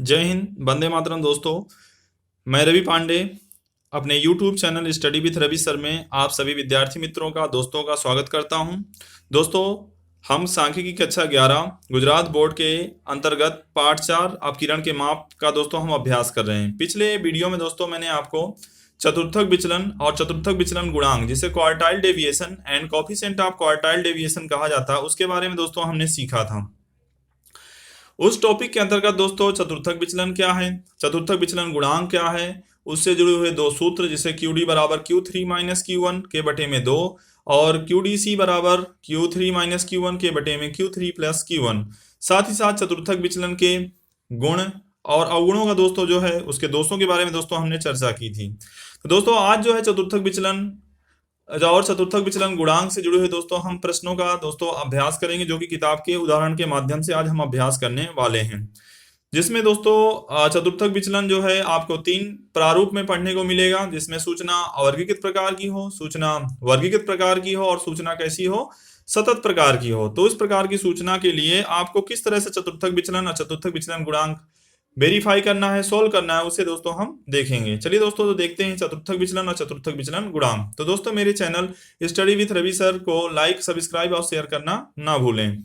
जय हिंद, वंदे मातरम दोस्तों। मैं रवि पांडे अपने YouTube channel study with Ravi sir में आप सभी विद्यार्थी मित्रों का दोस्तों का स्वागत करता हूं। दोस्तों, हम सांख्यिकी कक्षा 11 गुजरात बोर्ड के अंतर्गत पाठ 4 अपकिरण के माप का दोस्तों हम अभ्यास कर रहे हैं। पिछले वीडियो में दोस्तों मैंने आपको चतुर्थक विचलन और चतुर्थक विचलन गुणांक, जिसे quartile deviation and coefficient of quartile deviation कहा जाता है, उसके बारे में दोस्तों हमने सीखा था। उस टॉपिक के अंतर्गत दोस्तों चतुर्थक विचलन क्या है, चतुर्थक विचलन गुणांक क्या है, उससे जुड़े हुए दो सूत्र, जिसे QD बराबर Q3 माइनस Q1 के बटे में 2 और QDC बराबर Q3 माइनस Q1 के बटे में Q3 प्लस Q1, साथ ही साथ चतुर्थक विचलन के गुण और अवगुणों का दोस्तों जो है उसके दोषों के बारे में दोस्तों हमने चर्चा की थी। तो दोस्तों आज जो है चतुर्थक विचलन और चतुर्थक विचलन गुणांक से जुड़े हुए दोस्तों हम प्रश्नों का दोस्तों अभ्यास करेंगे, जो कि किताब के उदाहरण के माध्यम से आज हम अभ्यास करने वाले हैं। जिसमें दोस्तों चतुर्थक विचलन जो है आपको 3 प्रारूप में पढ़ने को मिलेगा, जिसमें सूचना अवर्गीकृत प्रकार की हो, सूचना वर्गीकृत प्रकार की हो और सूचना कैसी हो, सतत प्रकार की हो। तो इस प्रकार की सूचना के लिए आपको किस तरह से चतुर्थक विचलन और चतुर्थक विचलन गुणांक वेरीफाई करना है, सोल्व करना है, उसे दोस्तों हम देखेंगे। चलिए दोस्तों, तो देखते हैं चतुर्थक विचलन और चतुर्थक विचलन गुणांक। तो दोस्तों मेरे channel study with Ravi sir को लाइक, सब्सक्राइब और शेयर करना ना भूलें।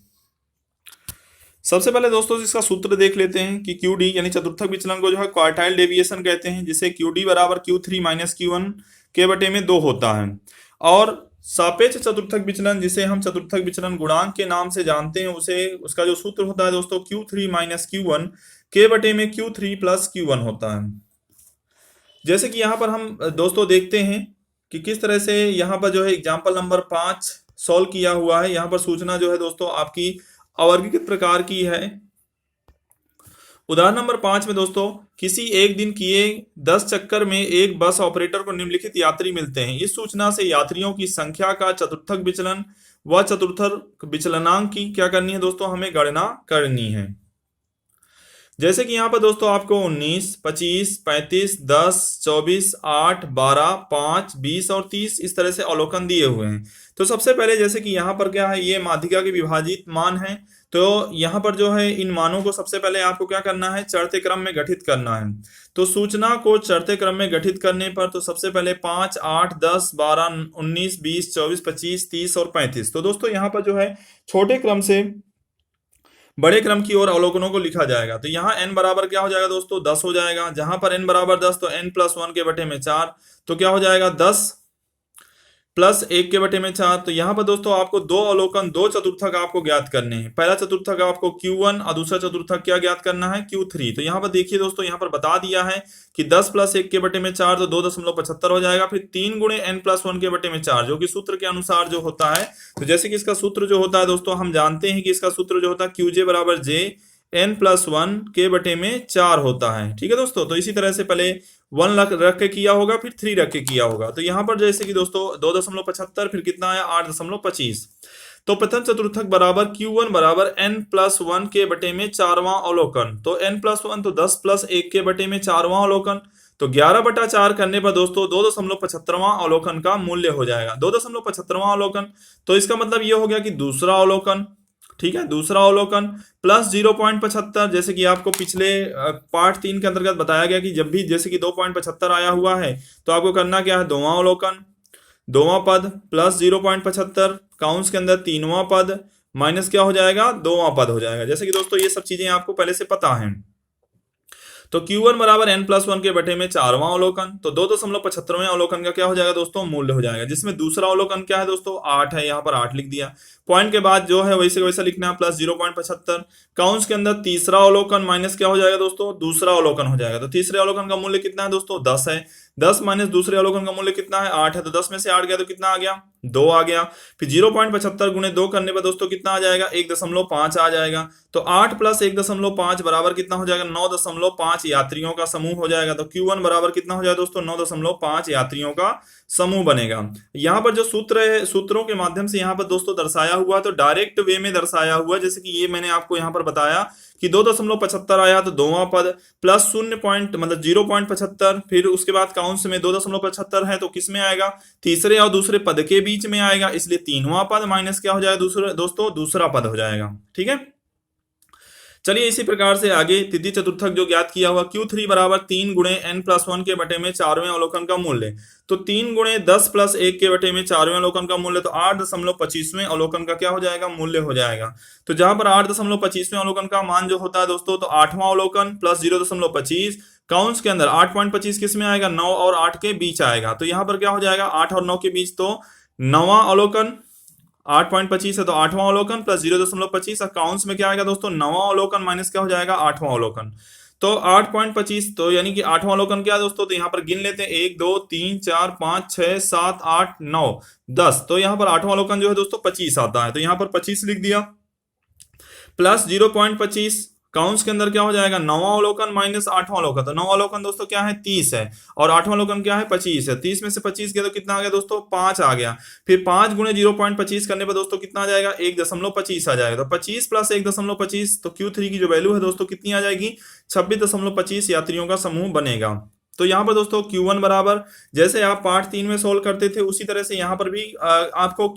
सबसे पहले दोस्तों इसका सूत्र देख लेते हैं कि QD यानी चतुर्थक विचलन को जो है क्वार्टाइल डेविएशन कहते हैं, जिसे QD बराबर Q3 माइनस Q1 के बटे में 2 होता है। और सापेक्ष चतुर्थक विचलन, जिसे हम चतुर्थक विचलन गुणांक के नाम से जानते हैं, उसे उसका जो सूत्र होता है दोस्तों Q3 माइनस Q1 के बटे में Q3 प्लस Q1 होता है। जैसे कि यहाँ पर हम दोस्तों देखते हैं कि किस तरह से यहाँ पर जो है एग्जाम्पल नंबर 5 सॉल्व किया हुआ है। यहाँ पर सूचना जो है दोस्तों आपकी अवर्गीकृत प्रकार की है। उदाहरण नंबर 5 में दोस्तों किसी एक दिन किए 10 चक्कर में एक बस ऑपरेटर को निम्नलिखित यात्री मिलते हैं। इस सूचना से यात्रियों की संख्या का चतुर्थक विचलन व चतुर्थक विचलनांक की क्या करनी है दोस्तों, हमें गणना करनी है। जैसे कि यहाँ पर दोस्तों आपको 19, 25, 35, 10, 24, 8, 12, 5, 20 और 30 इस तरह से अवलोकन दिए हुए हैं। तो सबसे पहले जैसे कि यहाँ पर क्या है, ये माध्यिका के विभाजित मान है। तो यहाँ पर जो है इन मानों को सबसे पहले आपको क्या करना है, चढ़ते क्रम में गठित करना है। तो सूचना को चढ़ते क्रम में गठित करने पर तो सबसे पहले 5, 8, 10, 12, 19, 20, 24, 25, 30 और 35। तो दोस्तों यहाँ पर जो है छोटे क्रम से बड़े क्रम की ओर अवलोकनों को लिखा जाएगा। तो यहाँ n बराबर क्या हो जाएगा दोस्तों, 10 हो जाएगा। जहां पर n बराबर 10 तो n प्लस 1 के बटे में 4, तो क्या हो जाएगा 10 प्लस 1 के बटे में 4। तो यहाँ पर दोस्तों आपको दो अवलोकन, दो चतुर्थक आपको ज्ञात करने हैं। पहला चतुर्थक आपको Q1 और दूसरा चतुर्थक क्या ज्ञात करना है, Q3। तो यहाँ पर देखिए दोस्तों, यहाँ पर बता दिया है कि 10 प्लस 1 के बटे में 4 तो 2.75 हो जाएगा। फिर 3 गुणे n प्लस 1 के बटे में 4, जो कि सूत्र के अनुसार जो होता है। तो जैसे कि इसका सूत्र जो होता है दोस्तों, हम जानते हैं कि इसका सूत्र जो होता है QJ बराबर J n प्लस 1 के बटे में 4 होता है। ठीक है दोस्तों, तो इसी तरह से पहले 1 रख के किया होगा, फिर 3 रख के किया होगा। तो यहाँ पर जैसे कि दोस्तों 2.75, फिर कितना आया 8.25। तो प्रथम चतुर्थक बराबर Q1 बराबर n प्लस 1 के बटे में 4वां अवलोकन। तो n प्लस 1 तो 10 प्लस 1 के बटे में 4वां अवलोकन। तो 11/4 करने पर दोस्तों 2.75वां अवलोकन का मूल्य हो जाएगा। 2.75वां अवलोकन, तो इसका मतलब ये हो गया कि दूसरा अवलोकन। ठीक है, दूसरा अवलोकन प्लस 0.75। जैसे कि आपको पिछले पार्ट 3 के अंतर्गत बताया गया कि जब भी जैसे कि 2.75 आया हुआ है तो आपको करना क्या है, दोवां अवलोकन, दोवां पद प्लस 0.75 काउंस के अंदर तीनवां पद माइनस क्या हो जाएगा, दोवां पद हो जाएगा। जैसे कि दोस्तों ये सब चीजें आपको पहले से पता है। तो Q1 बराबर n प्लस 1 के बटे में 4वां अवलोकन। तो 2.75वें अवलोकन का क्या हो जाएगा दोस्तों, मूल्य हो जाएगा, जिसमें दूसरा अवलोकन क्या है दोस्तों, 8 है। यहाँ पर 8 लिख दिया। पॉइंट के बाद जो है वैसे वैसा लिखना है, प्लस 0.75 काउंस के अंदर तीसरा अवलोकन माइनस क्या हो जाएगा दोस्तों, दूसरा अवलोकन हो जाएगा। तो तीसरे अवलोकन का मूल्य कितना है दोस्तों, 10 है। 10 माइनस दूसरे अवलोकन का मूल्य कितना है, 8 है। तो 10 में से 8 गया तो कितना आ गया, 2 आ गया। फिर 0.75 गुणे 2 करने पर दोस्तों कितना आ जाएगा, 1.5 आ जाएगा। तो 8 प्लस 1.5 बराबर कितना हो जाएगा, 9.5 यात्रियों का समूह हो जाएगा। तो Q1 बराबर कितना हो जाएगा दोस्तों, 9.5 यात्रियों का समूह बनेगा। यहाँ पर जो सूत्र है, सूत्रों के माध्यम से यहाँ पर दोस्तों दर्शाया हुआ, तो डायरेक्ट वे में दर्शाया हुआ। जैसे कि ये मैंने आपको यहाँ पर बताया कि 2.75 आया तो दोवां पद प्लस 0.75, फिर उसके बाद काउंस में 2.75 है तो किस में आएगा, तीसरे और दूसरे पद के बीच में आएगा, इसलिए तीनवां पद माइनस क्या हो जाएगा दोस्तों, दूसरा पद हो जाएगा। ठीक है, चलिए इसी प्रकार से आगे तृतीय चतुर्थक जो ज्ञात किया हुआ Q3 बराबर 3 गुणे n प्लस 1 के बटे में 4वें अवलोकन का मूल्य। तो 3 गुणे 10 प्लस 1 के बटे में 4वें अवलोकन का मूल्य, तो 8.25वें अवलोकन का क्या हो जाएगा, मूल्य हो जाएगा। तो जहां पर 8.25वें अवलोकन का मान जो होता है दोस्तों, तो 8वां अवलोकन प्लस 0.25 काउंट्स के अंदर 8.25 किस में आएगा, 9 और 8 के बीच आएगा। तो यहाँ पर क्या हो जाएगा, 8 और 9 के बीच, तो 9वां अवलोकन 8.25 है तो 8वां अवलोकन प्लस 0.25 अकाउंट्स में क्या आएगा दोस्तों, 9वां अवलोकन माइनस क्या हो जाएगा, 8वां अवलोकन। तो 8.25 तो यानी कि 8वां अवलोकन क्या है दोस्तों, तो यहाँ पर गिन लेते हैं 1 2 3 4 5 6 7 8 9 10। तो यहाँ पर 8वां अवलोकन जो है दोस्तों 25 आता है, तो यहाँ पर 25 लिख दिया प्लस 0.25 काउंट्स के अंदर क्या हो जाएगा, 9वां अवलोकन माइनस 8वां अवलोकन। तो 9वां अवलोकन दोस्तों क्या है, 30 है, और 8वां अवलोकन क्या है, 25 है। 30 में से 25 गया तो कितना आ गया दोस्तों, 5 आ गया। फिर 5 गुणे 0.25 करने पर दोस्तों कितना आ जाएगा, 1.25 आ जाएगा। तो 25 प्लस 1.25, तो Q3 की जो वैल्यू है दोस्तों कितनी आ जाएगी, 26.25 यात्रियों का समूह बनेगा। तो यहाँ पर दोस्तों Q1 बराबर, जैसे आप पार्ट 3 में सोल्व करते थे उसी तरह से यहाँ पर भी आपको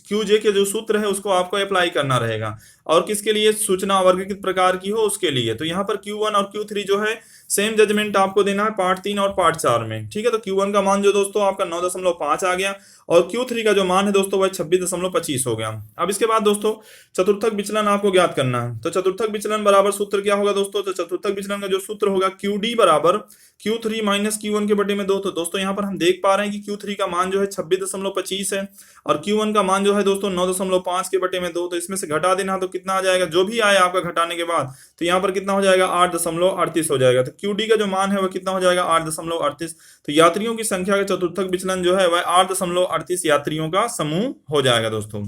QJ के जो सूत्र है उसको आपको अप्लाई करना रहेगा, और किसके लिए, सूचना वर्गीकृत प्रकार की हो उसके लिए। तो यहाँ पर Q1 और Q3 जो है सेम जजमेंट आपको देना है पार्ट 3 और पार्ट 4 में, ठीक है। तो Q1 का मान जो दोस्तों आपका 9.5 आ गया, और Q3 का जो मान है दोस्तों वह 26.25 हो गया। अब इसके बाद दोस्तों चतुर्थक विचलन आपको ज्ञात करना है। तो चतुर्थक विचलन बराबर सूत्र क्या होगा दोस्तों, तो चतुर्थक विचलन का जो सूत्र होगा QD बराबर Q3 माइनस Q1 के बटे में 2। तो दोस्तों यहाँ पर हम देख पा रहे हैं कि Q3 का मान जो है 26.25 है, और Q1 का मान जो है दोस्तों 9.5 के बटे में 2। तो इसमें से घटा देना, तो कितना आ जाएगा, जो भी आए आपका घटाने के बाद, तो यहाँ पर कितना हो जाएगा, 8.38 हो जाएगा। तो QD का जो मान है वह कितना हो जाएगा, 8.38। तो यात्रियों की संख्या का चतुर्थक विचलन जो है वह 8.38 यात्रियों का समूह हो जाएगा दोस्तों।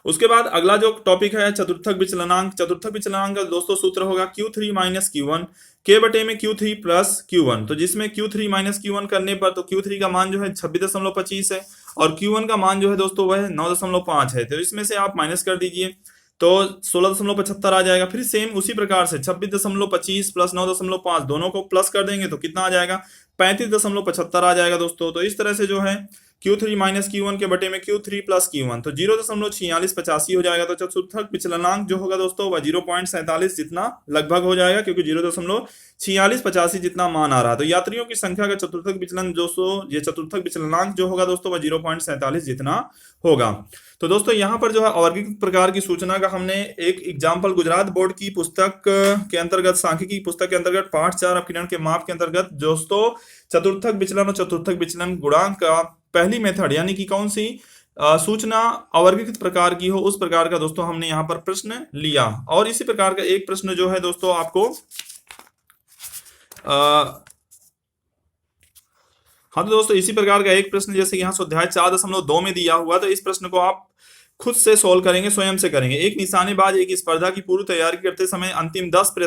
उसके बाद अगला जो टॉपिक है चतुर्थक विचलनांक। चतुर्थक विचलनांक का दोस्तों सूत्र होगा Q3 माइनस Q1 के बटे में Q3 प्लस Q1। तो जिसमें Q3 माइनस Q1 करने पर, तो Q3 का मान जो है 26.25 है, और Q1 का मान जो है दोस्तों वह 9.5 है। तो इसमें से आप माइनस कर दीजिए, तो 16.75 आ जाएगा। फिर सेम उसी प्रकार से 26.25 प्लस 9.5 दोनों को प्लस कर देंगे तो कितना आ जाएगा, 35.75 आ जाएगा दोस्तों। तो इस तरह से जो है Q3 माइनस Q1 के बटे में Q3 प्लस Q1, तो 0.4685 हो जाएगा। तो चतुर्थक विचलनांक जो होगा दोस्तों वह 0.47 जितना लगभग हो जाएगा, क्योंकि 0.4685 जितना मान आ रहा है। तो यात्रियों की संख्या का चतुर्थक विचलन दोस्तों, ये चतुर्थक विचलनांक जो होगा दोस्तों वह 0.47 जितना होगा। तो दोस्तों यहाँ पर जो है वर्गीकृत प्रकार की सूचना का हमने एक एग्जाम्पल गुजरात बोर्ड की पुस्तक के अंतर्गत, सांख्यिकी की पुस्तक के अंतर्गत पाठ 4 अपकिरण के माप के अंतर्गत दोस्तों चतुर्थक विचलन और चतुर्थक विचलन गुणांक का पहली मेथड, यानी कि कौन सी सूचना अवर्गीकृत प्रकार की हो उस प्रकार का दोस्तों हमने यहाँ पर प्रश्न लिया। और इसी प्रकार का एक प्रश्न जो है दोस्तों आपको हाँ, तो दोस्तों इसी प्रकार का एक प्रश्न जैसे यहाँ स्वाध्याय 4.2 में दिया हुआ, तो इस प्रश्न को आप खुद से सोल्व करेंगे, स्वयं से करेंगे। एक निशानेबाज एक स्पर्धा की पूर्व तैयारी करते समय अंतिम 10